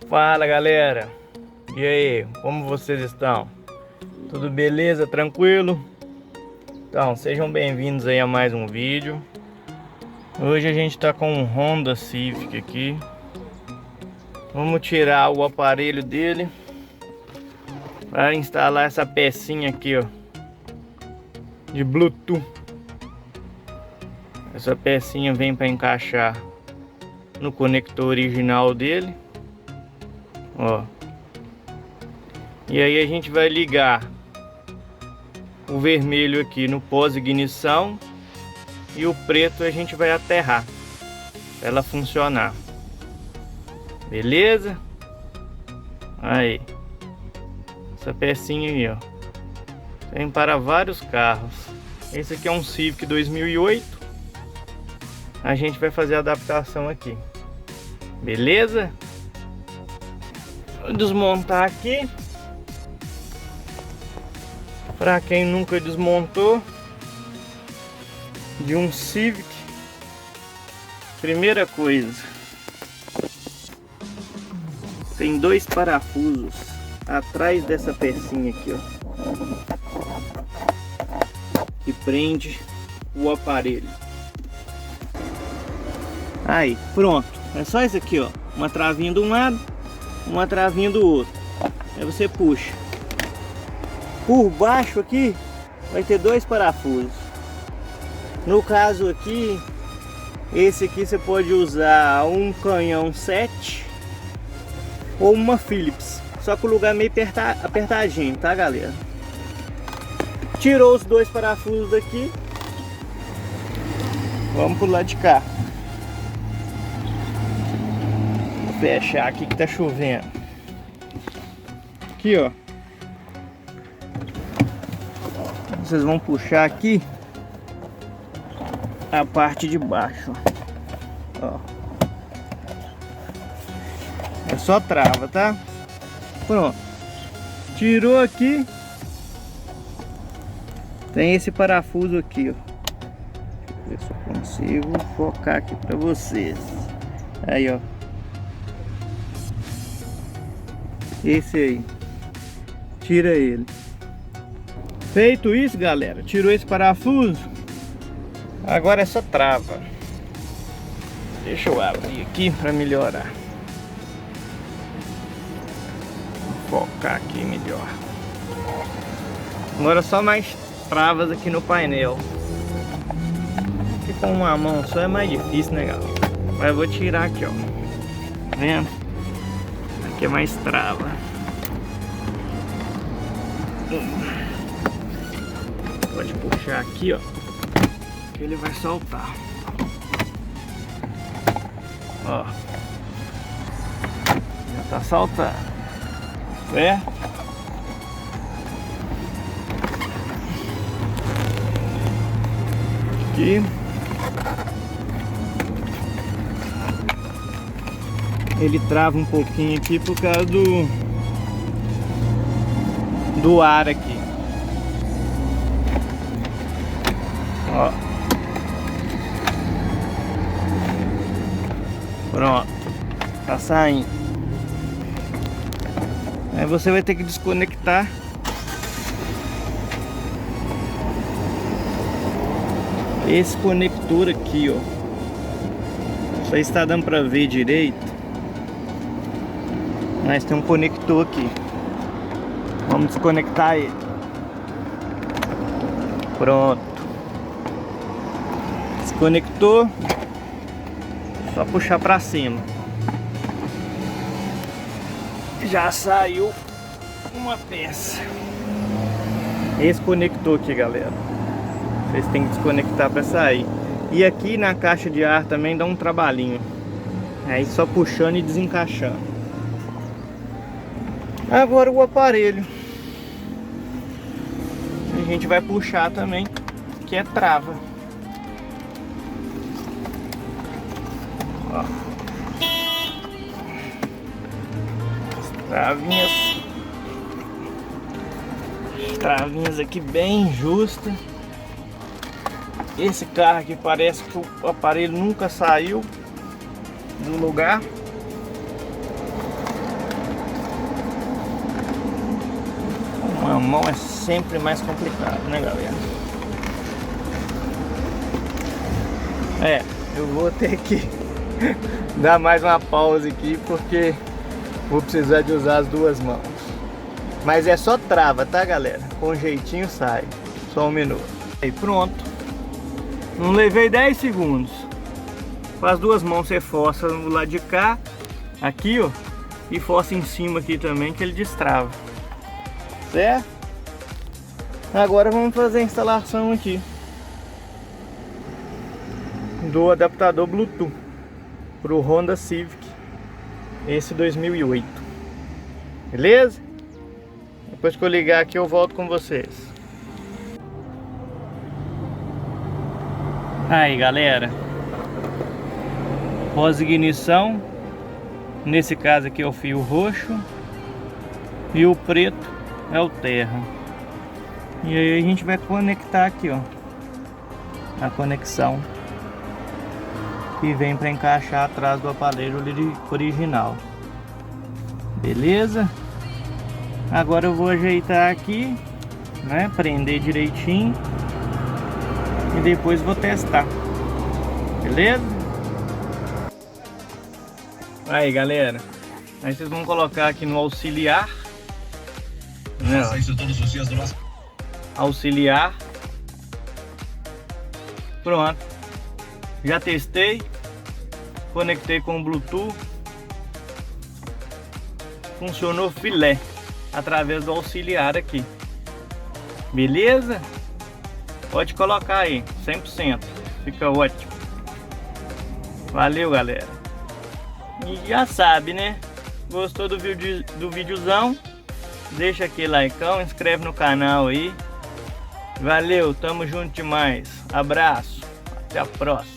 Fala galera, e aí, como vocês estão? Tudo beleza? Tranquilo? Então, sejam bem-vindos aí a mais um vídeo. Hoje a gente tá com um Honda Civic aqui. Vamos tirar o aparelho dele para instalar essa pecinha aqui, ó, de Bluetooth. Essa pecinha vem para encaixar no conector original dele, ó. E aí a gente vai ligar o vermelho aqui no pós-ignição e o preto a gente vai aterrar para ela funcionar. Beleza? Aí, essa pecinha aí, ó, tem para vários carros. Esse aqui é um Civic 2008. A gente vai fazer a adaptação aqui. Beleza? Vou desmontar aqui. Para quem nunca desmontou de um Civic, primeira coisa, tem dois parafusos atrás dessa pecinha aqui, ó, que prende o aparelho. Aí, pronto. É só isso aqui, ó. Uma travinha de um lado, uma travinha do outro. Aí você puxa. Por baixo aqui vai ter dois parafusos. No caso aqui, esse aqui você pode usar um canhão 7 ou uma Phillips. Só que o lugar é meio apertadinho, tá, galera? Tirou os dois parafusos daqui. Vamos pro lado de cá. Vou fechar aqui que tá chovendo. Aqui, ó. Vocês vão puxar aqui a parte de baixo, ó. É só trava, tá? Pronto. Tirou aqui. Tem esse parafuso aqui, ó. Deixa eu ver se eu consigo focar aqui pra vocês. Aí, ó. Esse aí. Tira ele. Feito isso, galera, tirou esse parafuso. Agora essa trava. Deixa eu abrir aqui para melhorar. Vou focar aqui melhor. Agora só mais travas aqui no painel. Aqui com uma mão só é mais difícil, né, galera? Mas eu vou tirar aqui, ó. Tá vendo? Aqui é mais trava. Pode puxar aqui, ó, que ele vai soltar. Ó, já tá saltando, certo? Aqui ele trava um pouquinho aqui por causa do ar aqui. Ó. Pronto, tá saindo. Aí você vai ter que desconectar esse conector aqui, ó. Não sei se está dando para ver direito, mas tem um conector aqui. Vamos desconectar ele. Pronto. Desconectou. Só puxar pra cima. Já saiu uma peça. Esse conector aqui, galera, vocês têm que desconectar para sair. E aqui na caixa de ar também dá um trabalhinho. Aí só puxando e desencaixando. Agora o aparelho a gente vai puxar também, que é trava. Ó. Travinhas aqui bem justas. Esse carro aqui parece que o aparelho nunca saiu do lugar. a mão é sempre mais complicado, né, galera? Eu vou ter que dar mais uma pausa aqui porque vou precisar de usar as duas mãos. Mas é só trava, tá, galera? Com jeitinho sai. Só um minuto. Aí, pronto. Não levei 10 segundos. Com as duas mãos você força no lado de cá, aqui, ó, e força em cima aqui também, que ele destrava. Certo? Agora vamos fazer a instalação aqui do adaptador Bluetooth pro Honda Civic, esse 2008. Beleza? Depois que eu ligar aqui eu volto com vocês. Aí, galera, pós-ignição, nesse caso aqui é o fio roxo e o preto é o terra. E aí a gente vai conectar aqui, ó, a conexão que vem para encaixar atrás do aparelho original. Beleza? Agora eu vou ajeitar aqui, né, prender direitinho e depois vou testar. Beleza? Aí, galera, aí vocês vão colocar aqui no auxiliar, né, Faça isso todos os dias do nosso... auxiliar. Pronto, já testei, conectei com o Bluetooth, funcionou filé através do auxiliar aqui. Beleza? Pode colocar aí 100%, fica ótimo. Valeu, galera. E já sabe, né? Gostou do videozão? Deixa aquele likeão, inscreve no canal aí. Valeu, tamo junto demais. Abraço, até a próxima.